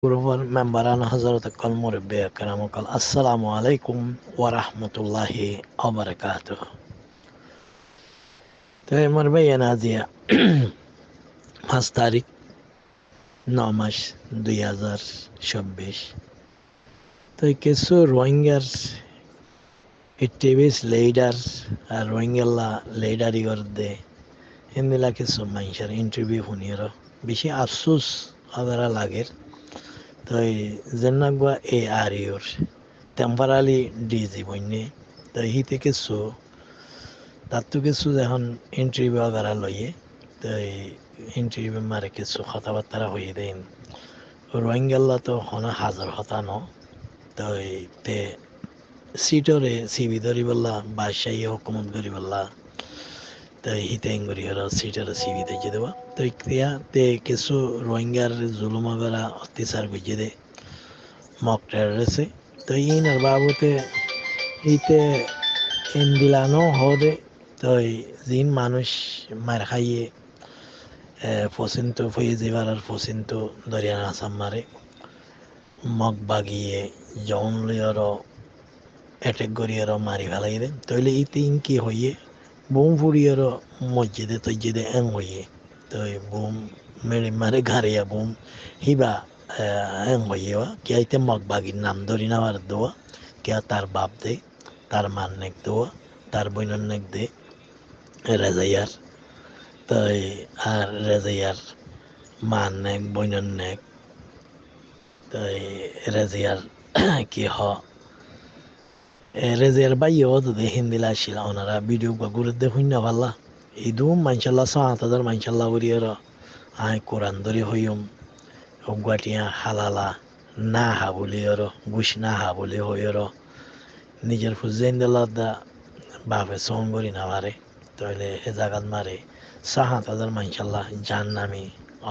গ্রুপের মেম্বারান হজরত কল মুরব্বী একরাম কল আসসালামু আলাইকুম ওয়া রাহমাতুল্লাহি ওয়া বারাকাতুহু। তো আমার ভাইয়া নাজিয়া 5 তারিখ 9 মাস 2026 তো কিছু রোহিঙ্গার একটিভিস্ট লিডার আর রোহিঙ্গাল্লা লিডার ইগরদে হিন্দিলা কিছু মানুষের ইন্টারভিউ শুনিয়ের বেশি আফসোস আগরা লাগের। তো জেনাগুয়া এ আর ইউর টেম্পারালি ডিজি বন্যে তো হিতে কিছু তার তো কিছু এখন ইন্টারভিউ আগারা লইয়ে তো ইন্টারভিউ মারে কিছু কথাবার্তা হয়ে দেন রোহিঙ্গাল্লা তো হনা হাজার হতা ন তো তে সিটরে সিবি ধরি বললা বাদশাহী হুকুমত করি বললা তো হিতে করি ওরা সিটরে সিবি দেখে দেওয়া তো ইয়া তে কিছু রোহিঙ্গার জুলুম আগারা অত্যাচার বুঝে দে মক টেররেছে তো ইনার বাবুতে ইতে ইন্দিলানো হদে তো জিন মানুষ মার খাইয়ে ফসিন্তু ফয়ে যাবার আর ফসিন্তু দরিয়ান আসাম মারে মগ বাগিয়ে জন লিয়রও অ্যাটেক করিয়ারও মারি ফেলাই দেন তইলে ইতে ইনকি হইয়ে বুম ফুরিয়ারও মসজিদে তসজিদে এং হইয়ে তো বুম মেরে মারে ঘাড়িয়া বুম হিবা এং হইয়ে কে আইতে মগ বাগির নাম ধরি নেওয়ার দোয়া কে তার বাপ দে তার মান নেক দোয়া তার বইনের নেক দে রেজাইয়ার তাই আর রেজাইয়ার মান নেক বইনের নেক তাই রেজাইয়ার কি হ রেজের বাইও যদি হিন্দিলা আসছিল ওনারা ভিডিও গুরুত্ব দেখুন না পারলা ইদু মানশাল্লাহ 7,000 মানশাল্লাহ করিয়ার আই কোরআন ধরি হইম গুয়াটিয়া হালালা না হা বলি আর গুছ না হা বলি হইর নিজের ফুজেন দা বাপে সং করি না মারে তাহলে হে জাগাত মারে 7,000 মানশাল্লাহ জান নামি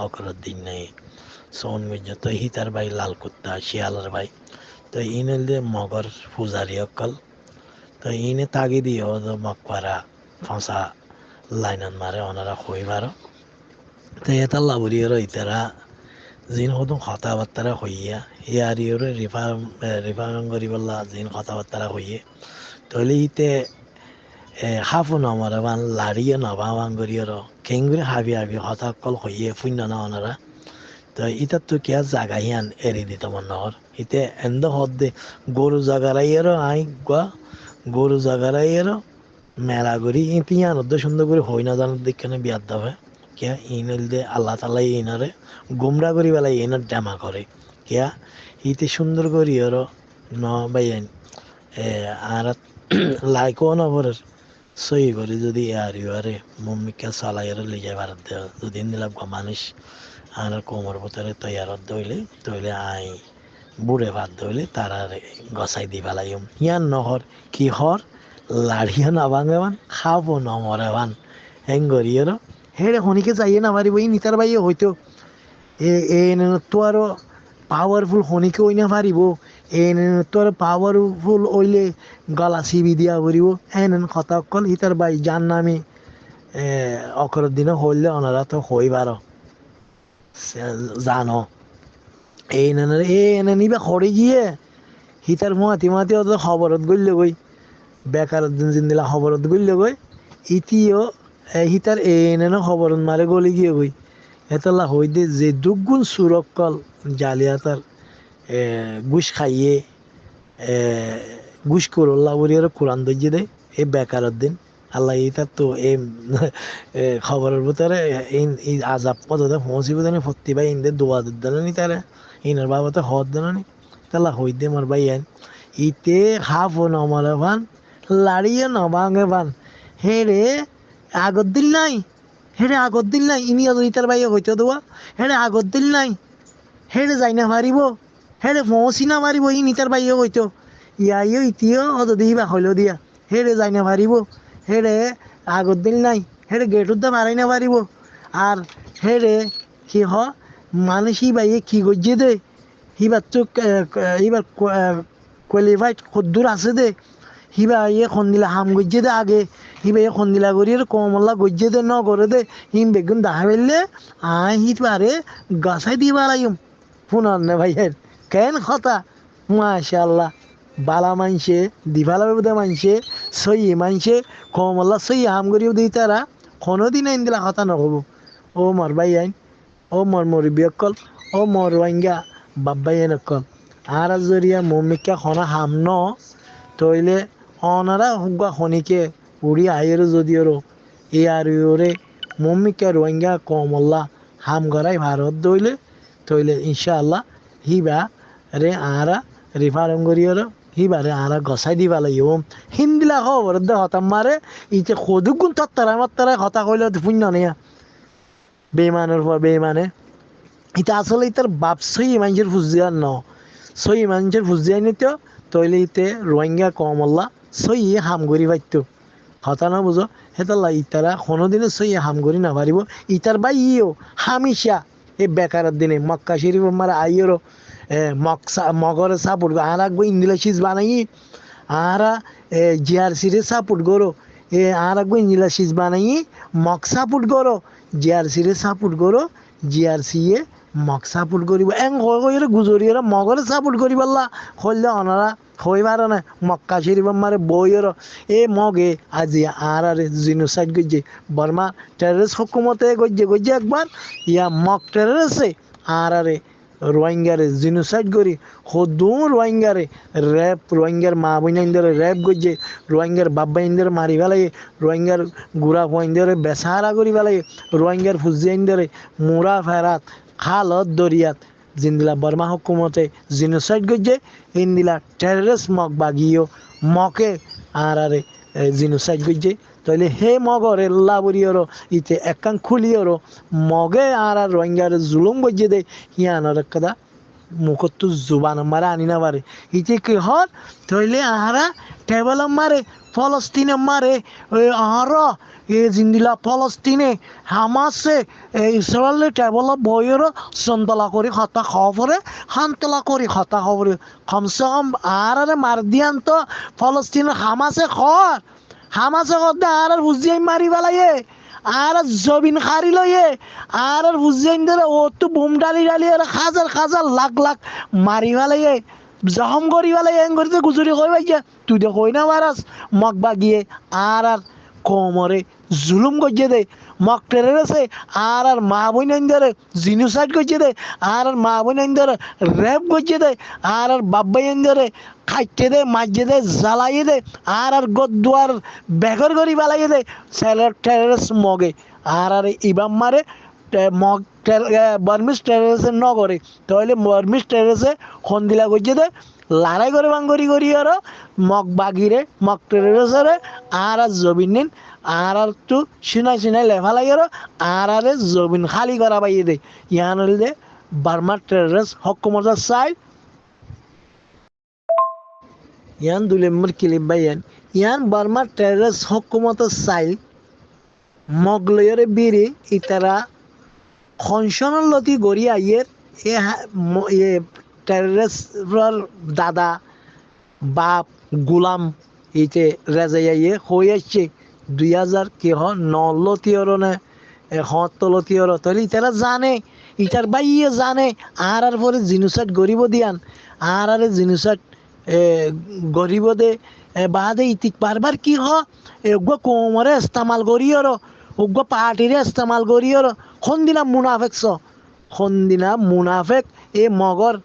অকরার দিন নাই সন মির্জা তো হিতার ভাই লাল কুত্তা শিয়ালার ভাই তো ইনেল দে মগর পূজারি অকল তো ইনে তাগি দিয়ে মকবারা ফাঁসা লাইনান মারে ওনারা হই মারো তো এটা লাবরিয়র ইতারা জিন হতুন কথাবার্তা হইয়া ইয়ারিয়র রিফারং করিবল্লা জিন কথাবার্তা হইয়ে তইলে ইতে হাফু নমরাবান লাড়িয়ে নবাবান করিয়র কেঙ্গুরি হাবি হাবি হতাকল হইয়ে শূন্য না ওনারা তো ইতার তো কে জাগা হিয়ান এরি দিত মনোহর ইতে এন্দ হদ দে গরু জাগারাইয়েরও আই গা গরু জাগারাইয়েরও মেলা করি পিয়ান সুন্দর করে হই না জানার দিকে বিয়ার দাবে কিয়া ইনল দে আল্লাহ তালা ইনারে গুমরা করি বেলা ইনার জামা করে কিয়া ইতে সুন্দর করি আর ন বাইন আর লাইকও নবরের সই করে যদি আর ইউরে মম্মিকে চালাইয়ারে লিয়ে যাবার দেওয়া যদি নিলাম মানুষ আর কোমর ভিতরে তৈয়ারত দইলে তইলে আই বুড়ে ভাত দইলে তারা গসাই দি পেলাইম ইয়ান নহর কি হর লাড়িও নাভাঙে বান খাবো নমরে বান হেঙ্গরিয়ের হেড়ে হনিকে যাইয়ে না পারিব ই নিতার বাইয়ে হইতো এ তো আরো পাওয়ারফুল হনিকে ওই না পারিব তো আর পাওয়ারফুল ওইলে গলা চিবি দিয়া করিব এন কথা অকল ইতার বাই জান নামি অকরের দিনে হইলে ওনারা তো হইবার জানো এনে নিবে খড়ে গিয়ে হিতার মাতি মাতি অত খবরত গইলে গই বেকার দিন দিলা খবরত গইলে গই ইতিও হিতার এনে খবরত মারে গলি গিয়ে গই এতলা হই দে যে দুগুণ সুরক্ষল জালিয়াতার গুস খাইয়ে গুস করল্লা বলি আর কোরআন দইয়ে দে এই বেকারের দিন আল্লাহ ইতার তো এই খবরের ভিতরে এই আজাব পদতে পৌঁছিব জানি ফত্তি ভাই ইনদের দোয়া দিদানি তারা ইনার বাবাতে হদ দেনানি তালা হই দে মোর ভাই আইন ইতে হাফ ও নমরে ভান লাড়িয়ে নবাঙে ভান হে রে আগর দিল নাই হেরে আগর দিল নাই ইনি ইতার ভাই হইতে দেওয়া হেরে আগর দিল নাই হেরে যাই না পারিব হেরে পৌঁছি না পারিব ই নিতার ভাই হইতো ইয়াইও ইতিও অত দিবা হইল দিয়া হেরে যাই না পারিব হেরে আগর দিন নাই হেরে গেটুর দা মারাই না পারিব আর হেরে কি হ মানুষ বাইয়ে কি গজ্জে দে হিবার তো হিবার কোয়ালিফাইড কদ্দুর আছে দে হিবা ইয়ে খন্দিলা হাম গজ্জে দে আগে হিবা ইয়ে খন্দিলা করি কমলা গজ্জে দে ন করে দে হিম বেগুন দেখা পেললে আই হিত পারে গাছাই দিবা লাইম পুনর নে ভাইয়ের কেন কথা মাশাআল্লাহ বালা মানছে দিভালা বুদে মানছে সই মানছে কমল্লা সই হাম করিও দিই তারা কোনোদিন আইন দিলা কথা নকব ও মর ভাই আইন ও মর মরিবি অকল ও মর রোহিঙ্গা বাব্বাই আইন অকল আর জরিয়া মমিকা খনা হাম ন তইলে অনারা হুগা খনিকে উড়ি আইয়ের যদিও এ আর ইউরে মমিকা রোহিঙ্গা কমল্লা হাম গড়াই ভারত দইলে তইলে ইনশাআল্লাহ হিবা রে আরা রিফারম করিয়র হিবারে আরা গসাই দিবা লাগিব হিন্দিলা খবর দে হতাম মারে ইতে খদুগুন তত্তারা কথা কইলে পুণ্য নেয়া বেমানের পর বেমানে এটা আসলে ইতার বাপ সই মানুষের ফুজিয়ার ন সই মানুষের ফুজিয়ার নিত তইলে ইতে রোহিঙ্গা কমল্লা সই হাম করি পাইতো কথা না বুঝো হেতাল্লা ইতারা কোনোদিনে সই হাম করি না পারিব ইতার বাই ইও হামিশা এই বেকারের দিনে মক্কা শরীফ মারা আইয়েরও মগরে সাপোর্ট আর আগবো ইংলিশ বানাই আরা জিআরসিরে সাপোর্ট করো আর আগবো ইংলিশ বানাই মক সাপোর্ট করো জিআরসিরে সাপোর্ট করো জিআরসি এ মক সাপোর্ট করিব এং কইরে গুজরিয়ে মগরে সাপোর্ট করিবাল্লা হইলে অনারা হইবার না মক্কা শরীফ মারে বইয়ের মগে আজি আর জিনোসাইড গজ্জে বর্মা টেররিস্ট হুকুমতে গজ্জে একবার ইয়া মক টেররিস্টে আর রোহিঙ্গারে জিনোসাইড করি সদু রোহিঙ্গারে রোহিঙ্গার মা বইনাইন্দরে রেপ গজ্জে রোহিঙ্গার বাব্বা ইন্দরে মারি ফেলাই রোহিঙ্গার গুড়া পইন্দরে বেসারা করি ফেলাই রোহিঙ্গার ফুজিয়াইন্দরে মুরা ফেরাত খালত দরিয়াত জিন্দিলা বর্মা হুকুমতে জিনোসাইড গজ্জে ইন্দিলা টেররিস্ট মগ বাগিও মকে আর জিনোসাইড গজ্জে তাহলে হে মগরে লাবরিয়র ইতে একাং খুলিয়র মগে আর রোহিঙ্গার জুলুম গজ্জে দে হিয়ানোর একটা মুখত জুবান মারে আনি না পারে ইতে কি হর তাইলে আহারা টেবল মারে ফলস্তিনে মারে আহার জিন্দিলা ফলস্তিনে হামাসে ইসরায়েলে টেবল বইয়ের সন্তলা করে হতা খবরে হান্তলা করে হতা খবরে কমসে কম আর মার দিয়ান তো ফলস্তিনের হামাসে খর হামাসে খর আর বুঝিয়ে মারি বেলাইয়ে আর জবিন খারি লইয়ে আর বুঝিয়ে ধরে ও তো বুম ডালি আর হাজার লাখ মারি ফেলাইয়ে জখম করি ফেলাইয়ে এং করিতে গুজরি কই ভাইয়া তুই তো কই না মারাস মগ বাগিয়ে আর কোমরে জুলুম গজ্জে দে মক টেররিস্টে আর মা বইন ধরে জিনোসাইড গজ্জে দে আর মা বইন ধরে রেপ গজ্জে দে আর বাব্বাই ধরে খাইতে দে মাঝে দে জ্বালাইয়ে দে আর গদুয়ার বেঘর করি বালাইয়ে দে সেলের টেররিস্ট মগে আর ইবাম মারে মগ বর্মিস টেররিস্টে নগরে তাহলে বর্মিস টেররিস্টে খন্দিলা গজ্জে দে লড়াই করে বাঙ্গরি আর মগ বাগিরে মগ টেররিস্টরে আর জবিন নিন আর তো সিনাই লেফালাই আর জবিন খালি করা পাইয়ে দে ইয়ান হল দে বার্মার টেররিস্ট হকুমত চাই ইয়ান 2 নম্বর ক্লিপ বাইয়ান ইয়ান বার্মার টেররিস্ট হকুমত চাই মগলয়রে বিরে ইতারা খনসনের লতি গড়ি আইয়ের এ টেররিস্টর দাদা বাপ গুলাম ইতে রেজাইয়ে হয়ে আসছে 2009 লতিয়র নে 77 লতিয়র তাহলে ইতারা জানে ইটার বাইয়ে জানে আর পরে জিনোসাইড গরিব দিয়ান আর জিনোসাইড গরিব দে বাদে ইতিক বারবার কি এগুলো কোমরে ইস্তেমাল করিয়র ওগুলো পার্টিরে ইস্তেমাল করিয়র খন্দিনা মুনাফেক এ মগর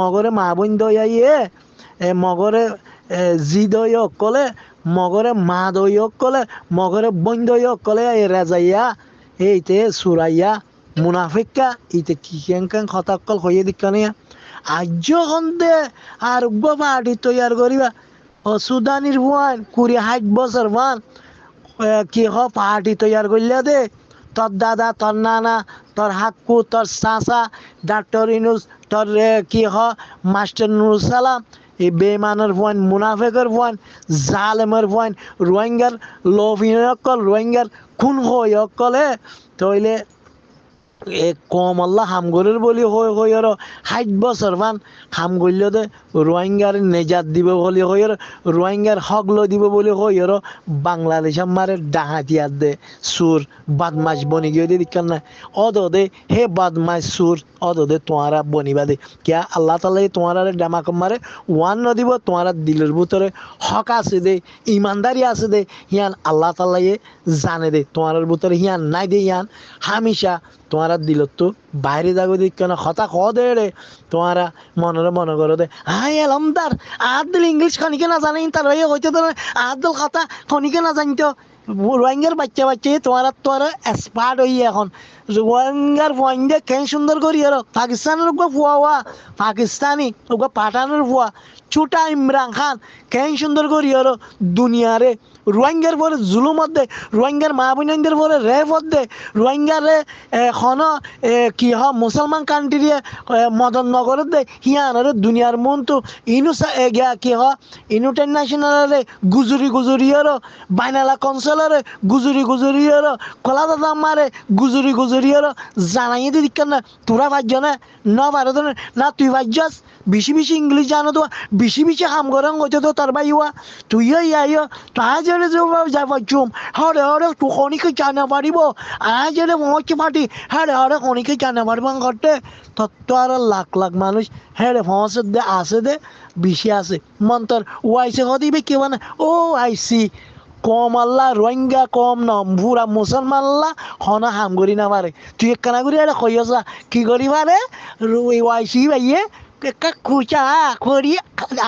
মগরে মা বোন দইয়ে মগরে জি দই কলে মগরে মা দই কলে মগরে বোন দই কলে রেজাইয়া এইতে সুরাইয়া মুনাফিকা ইতে কি কেন কথা কল হইয়ে দিকানিয়া আজ খন্দে আর পার্টি তৈয়ার করিবা সুদানির ভান 20-60 বছর ভান কি পার্টি তৈয়ার করলে দে তোর দাদা তোর নানা তোর হাক্কু তোর চাচা ডাক্তার ইনুস তোর কি মাস্টার নুরুল সালাম এই বেমানের ভয় মুনাফেকের ভয় জালেমের ভয় রোহিঙ্গার লোভিনকল রোহিঙ্গার খুন হয়ে কলে তইলে কম আল্লাহ হামগরের বলি হই আর 60 বছর বান হাম গইল দে রোহিঙ্গার নেজাত দিব বলি হই আর রোহিঙ্গার হকল দিব বলি হই আর বাংলাদেশ আমারে ডাহাতিয়ার দে সুর বাদমাস বনি গিয়ে দিকান না অদ দে হে বাদমাস সুর অদ দে তোমারা বনিবা দে কিয়া আল্লাহ তাআলা তোমারা ডামাক মারে ওয়ান ন দিব তোমারা দিলের ভিতরে হক আছে দে ইমানদারি আছে দে হিয়ান আল্লাহ তাআলা জানে দে তোমার ভিতরে হিয়ান নাই দে হিয়ান হামেশা তোমারা দিল তো বাইরে যাগো দিক কেন কথা ক দে রে তোমারা মনে করো দে হাই এলমদার আদল ইংলিশ খনিকে না জানি তার ভাই হইতে তো আদল কথা খনিকে না জানতো রোহিঙ্গার বাচ্চা তোমারা এক্সপার্ট হই এখন রোহিঙ্গার ফোয়াইন্দে কেন সুন্দর করি আর পাকিস্তানের উপর ফুয়া পাকিস্তানি ওকে পাঠানোর ফুয়া ছোটা ইমরান খান কেন সুন্দর করি আর দুনিয়ারে রোহিঙ্গার পরে জুলুমত দে রোহিঙ্গার মা বোনদের পরে রেফত দে রোহিঙ্গারে খন কি হ মুসলমান কান্ট্রি মদন নগরত দে হিয়ানরে দুনিয়ার মন তো ইনু গিয়া কি হ ইন্টারন্যাশনালে গুজুরি আর বাইনালা কনসেলরে গুজুরি আর কলা দাদা মারে গুজুরি আর জানাই দি দিক না তোরা ভাজ্য না ভারত না তুই ভাজ্যাস বেশি ইংলিশ জানো তো বেশি হাম গরং হইতে তো তার বাইয়া তুইও ইয়াইও তাই জেনে যাব চুম হরে তু খনিকে জানা পারিব আজ জেনে মহচ্ছে ফাটি হরে খনিকে জানা পারিব ঘরতে তত্ত্ব আর লাখ মানুষ হ্যাঁ ফসে দে আসে দে বেশি আছে মন্তর ওয়াইসে হদিবে কেউ না ও আইসি কম আল্লাহ রোহিঙ্গা কম ন পুরা মুসলমান আল্লাহ হনা হাম করি না পারে তুই একখানা করি আরে কইসা কি করি পারে ওয়াইসি ভাইয়ে একটা খুচা করি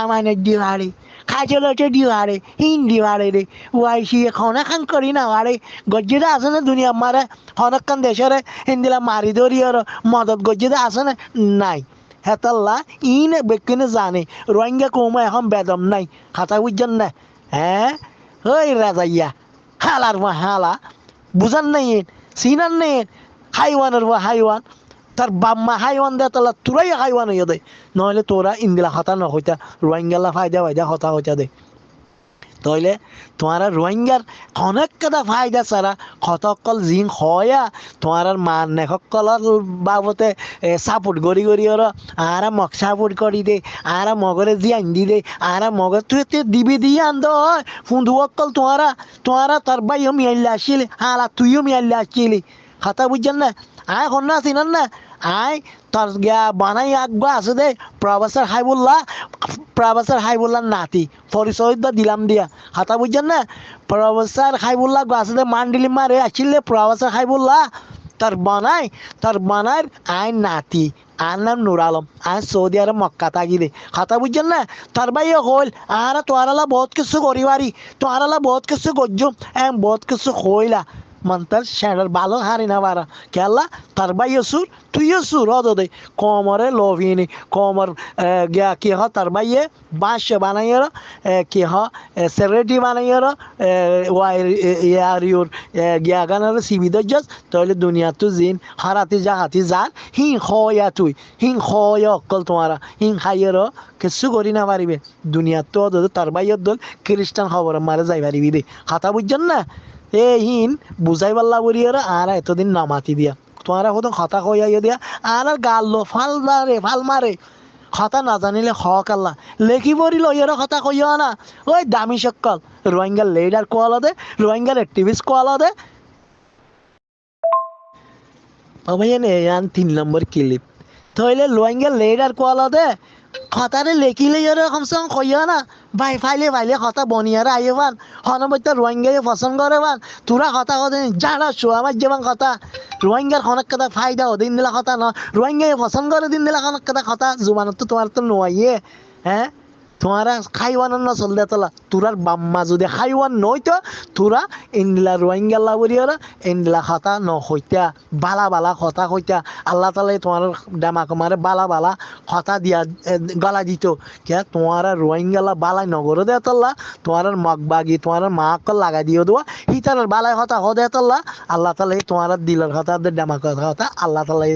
আমানের দিবারে খাজলতে দিবারে হিন্দি বারে রে ওয়াইসি খনা খান করি না পারে গজ্জিদা আছে না দুনিয়া মারে হনকান দেশরে হিন্দিলা মারি ধরি আর মদত গজ্জিদা আছে না নাই হেতাল্লা ইন বেকিনে জানে রোহিঙ্গা কৌমা এখন বেদম নাই খাতা বুঝছেন না হ্যাঁ ওই রাজাইয়া হালার হালা বুঝান নাই সিনার নেই হাইওয়ানের হাইওয়ান তার বাম্মা হাইওয়ান দেয় তাহলে তোরাই হাইওয়ান হইয়া দেয় নহলে তোরা ইন্দিলা হতা নহইতা রোহিঙ্গালা ফায়দা হতা হইতা দে তাইলে তোমার রোহিঙ্গার অনেক কথা ফায়দা ছাড়া কতকল জিন হয়া তোমার মান নেকলার বাবতে সাপোর্ট করি ওর আর মগ সাপোর্ট করি দে আর মগরে জি আন দি দে আর মগর তুই দিবি দিয়ে আন হয় ফুন্দু অকল তোমারা তার বাইও মিয়াইলে আসিলি হালা তুইও মিয়াইলে আসছিলি কথা বুঝছেন না আয় হন্না চিনান না আয় তোর গিয়া বানাই আগবা আছে দে প্রফেসর হাইবুল্লাহ নাতি পরিচয় দিলাম দিয়া হাতা বুঝছেন না প্রফেসর হাইবুল্লাহ আছে দে মান্ডিলি মারে আসলে প্রফেসর হাইবুল্লাহ তার বানায় আয় নাতি আর নাম নুর আলম আয় সৌদি আরব মক্কা থাকি দে কথা বুঝছেন না তার ভাই হল আর তোরালা বহুত কিছু করিবারি তোরালা বহুত কিছু করছো বহুত কিছু হইলা মন্তার শ্যাডার ভালো হারি না বারা কেলা তার বাইয়ে সুর তুইও সুর হদ দে কমরে লভিনি কমর গিয়া কি হ তার বাইয়ে বাঁশ বানাইয়ের কি হ সেরেটি বানাইয়ের ইয়ার গিয়া গানার সিবি দজ্জাস তাহলে দুনিয়া তো জিন হারাতি যান হিং হয়া অকল তোমারা হিং খাইয়ের কিছু করি না পারিবে দুনিয়া তো তার বাইয়ের দল খ্রিস্টান খবর মারে যাই পারিবি দে খাতা বুঝছেন না হিন বুঝাই পাল্লা বলি আর এতদিন নামাতি দিয়া তোমারা হতো কথা কইয়া দিয়া আর গাল্লো ফাল মারে কথা না জানিলে হক আল্লাহ লেখি পড়িল ইয়ার কথা কইয়া না ওই দামি সকল রোহিঙ্গার লিডার কোয়ালা দে রোহিঙ্গার অ্যাক্টিভিস্ট কোয়ালা দে ভাইয়ান 3 নম্বর ক্লিপ তাহলে রোহিঙ্গার লিডার কোয়ালা দে কথারে লেখিলে ইয়ার কমসে কম কইয়া না ভাই ফাইলে কথা বনিয়ারা আইয়ে পান হনবত্যা রোহিঙ্গায় পছন্দ করে পান তোরা কথা জানা শো আমার যেমন কথা রোহিঙ্গার অনেক কথা ফায়দা দিন দিলা কথা ন রোহিঙ্গায় পছন্দ করে দিন দিলা অনেক কথা জুবানত তো তোমার তো নয় হ্যাঁ তোমারা খাইওয়ান না চলতে তোলা তোরার বাম্মা যদি খাইওয়ান নইতো তোরা ইন্দিলা রোহিঙ্গা বলিয়ারা ইন্দিলা কথা নহইতা বালা কথা কইতা আল্লাহ তালাই তোমার ডামাক মারে বালা কথা দিয়া গলা দিত কে তোমারা রোহিঙ্গালা বালাই নগর দে তোলা তোমার মগ বাগি তোমার মাক লাগাই দিও দেওয়া হিতার বালাই কথা হদে তোলা আল্লাহ তালাই তোমার দিলের কথা ডামাক কথা আল্লাহ তালাই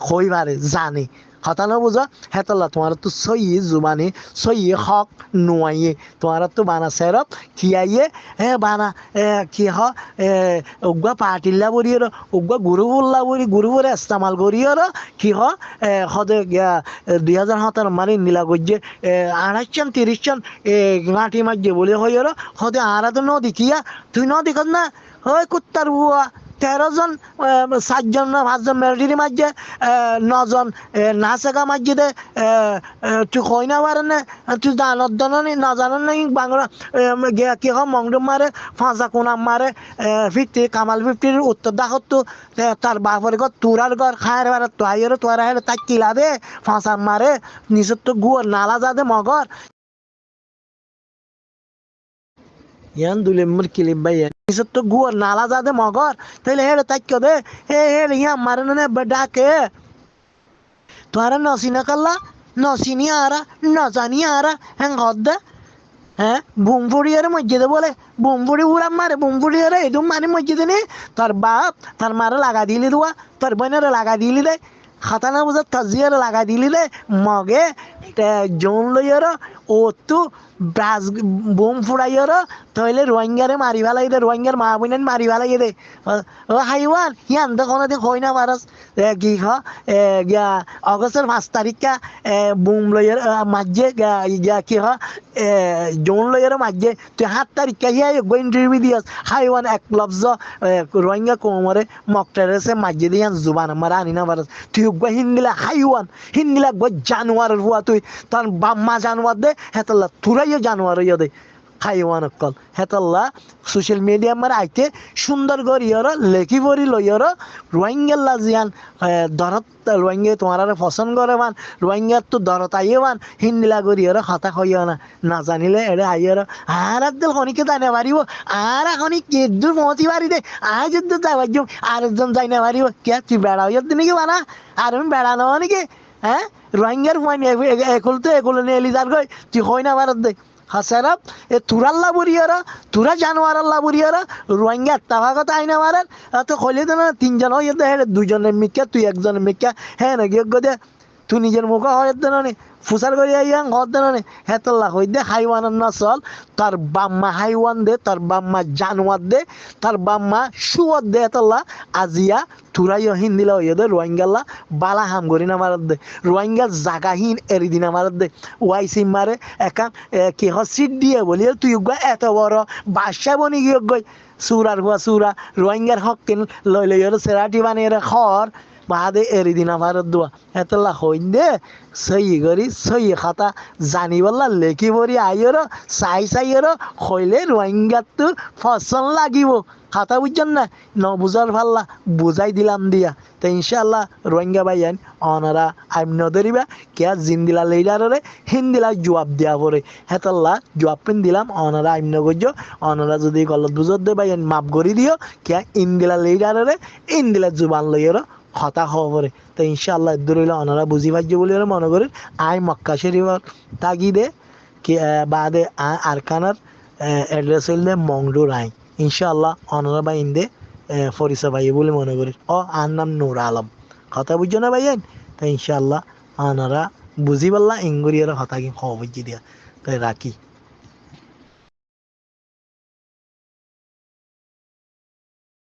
কই পারে জানে কথা না বুঝো হেতলা তোমার তো সই জুবানি সই হক নুয়াইয়ে তোমার তো বানা সেরপ কিয়াইয়ে বানা কি হ উগা পাটিল্লা বরিয়র উগা গুরুবুল্লা বরি গুরুবরে ইস্তেমাল করিয়র কি হ হদে 2017 মানে নীলা গজ্জে 28 30 গাঁটি মাঝে বলে হইয়র হদে আরা তো নদী কিয়া তুই নদী কর না হয় কুত্তার বুয়া 13 জন 7 জন না 5 জন মেলডির মাঝে 9 জন নাসেকা মাঝে দে তুই কই না পারে না তুই জানত জানি না জানেন নাই বাংলা কি হয় মংডুম মারে ফাঁসা কোনাম মারে 50 কামাল 50 উত্তর দাহত তো তার বাপের ঘর তুরার ঘর খায়ের বারে তো আইয়ের তোরা হেলে তাই কিলা দে ফাঁসা মারে নিচের তো গুয়ার নালা যা দে মগর ইয়ান দুলেম্বর কিলিপ ভাই নিচের তো গুয়ার নালা যা দে মগর তাইলে হেলে তাই দে হেলে ইয়া মারে না ডাকে তোরা নসিনা কাল্লা নসিনি আরা নজানি আরা হ্যাঁ গদ্দা হ্যাঁ বুমফুড়িয়ারে মসজিদে বলে বুমফুড়ি উড়া মারে বুমফুড়িয়ারে এদম মানে মসজিদে নে তোর বাপ তার মারে লাগা দিলি দোয়া তোর বোনের লাগা দিলি দে খাতানা বুঝা তাজিয়ারে লাগা দিলি দে মগে জোন লইয়ার ও তো ব্রাজ বোম ফুড়াইয়ার তাইলে রোহিঙ্গারে মারি ফেলাই দে রোহিঙ্গার মা বোনের মারি ফেলাই দে ও হাইওয়ান হিয়ান তো কোনো দিন হই না পারস কি খ গিয়া অগস্টের 5 তারিখা বোম লইয়ার মাঝে গিয়া কি হ জোন লইয়ার মাঝে তুই 7 তারিখা হিয়া ইন্টারভিউ দিয়াস হাইওয়ান এক লফজ রোহিঙ্গা কোমরে মকটারেসে মাঝে দিয়ে জুবান আমার আনি না পারস তুই হিন্দিলা হাইওয়ান হিন্দিলা জানোয়ারের হুয়া তুই তার বাম্মা জানোয়ার দে হেতল্লা তুরাইও জানোয়ার ইয়ে দে হাইওয়ান কল হেতল্লা সোশ্যাল মিডিয়া আমার আইতে সুন্দর করিয়র লেখি পড়ি লইয়র রোহিঙ্গাল্লা জিয়ান দরত রোহিঙ্গা তোমার পছন্দ করে মান রোহিঙ্গার তো দরত আইয়ে মান হিন্দিলা করিয়র কথা কইও না জানিলে এড়ে আইয়র আর একদল খনিকে জানে পারিব আর এখনই কেদুর পৌঁছি পারি দে আর যদি যাবার যাও আরেকজন যাই না পারিব কে তুই বেড়া হইয়া নাকি বানা আর আমি বেড়ানো নাকি হ্যাঁ রোহিঙ্গার পয়েন্ট একুল তো একুল নিয়ে এলি যার গই তুই হই না ভারত দে হাসারাপ তুরাল্লা বুড়িয়ারা তুরা জানোয়ারাল্লা বুড়িয়ারা রোহিঙ্গা তাভাগত আইনা মারেন তো কইলে তো না 3 জন হইয়া দে 2 জনের মিক্কা তুই 1 জনের মিক্কা হ্যাঁ না গিয়ে দে তুই নিজের মুখ হয়ে দে না ফুসার করে আইয়া ঘর দে না হেতল্লা হই দে হাইওয়ানের না চল তার বাম্মা হাইওয়ান দে তার বাম্মা জানোয়ার দে তার বাম্মা শুয়ার দে হেতল্লা আজিয়া তুরাইও হিন্দিলা হইয়া দে রোহিঙ্গাল্লা বালা হাম করি না মারাত দে রোহিঙ্গা জাগাহীন এরি দিনা মারাত দে ওয়াই সিম মারে একা কি হ সিট দিয়ে বলি তুই এত বড় বাদশা বনি গিয়ে গই সুরার হুয়া সুরা রোহিঙ্গার হক কিন লই লই সেরাটি বানিয়ে খর বাদে এরি দিনা ভারত দোয়া এতলা হইন দে সই করি সই খাতা জানি বললা লেখি পড়ি আইয়র চাইয়র হইলে রোহিঙ্গার তো ফসল লাগিব খাতা বুঝছেন না ন বুঝার ভাল্লা বুঝাই দিলাম দিয়া তো ইনশাল্লাহ রোহিঙ্গা ভাইয়ান অনারা আইম নদরিবা কে জিন্দিলা লেইডারে হিন্দিলা জবাব দেওয়া পরে হেতাল্লা জবাব পিন দিলাম অনারা আইম নগর্য অনারা যদি গলত বুঝত দে ভাইয়ান মাপ করি দিও কে ইন্দিলা লেইডারে ইন্দিলা জুবান লইয়ের হতা হওয়া পরে তো ইনশাআল্লাহ দূর হইলে ওনারা বুঝি পাইছে বলে মনে করেন আই মক্কা শরীফর তাগিদে কি বাদে আরকানার অ্যাড্রেস হইলে মংডুর আই ইনশাআল্লাহ ওনারা বা ইন্দে ফরিসা ভাই বলে মনে করি আর নাম নূর আলম কথা বুঝছো না ভাইয়েন তো ইনশাআল্লাহ ওনারা বুঝি পারলা ইঙ্গুরিয়ার হতা কি খবর দিয়া তাই রাখি।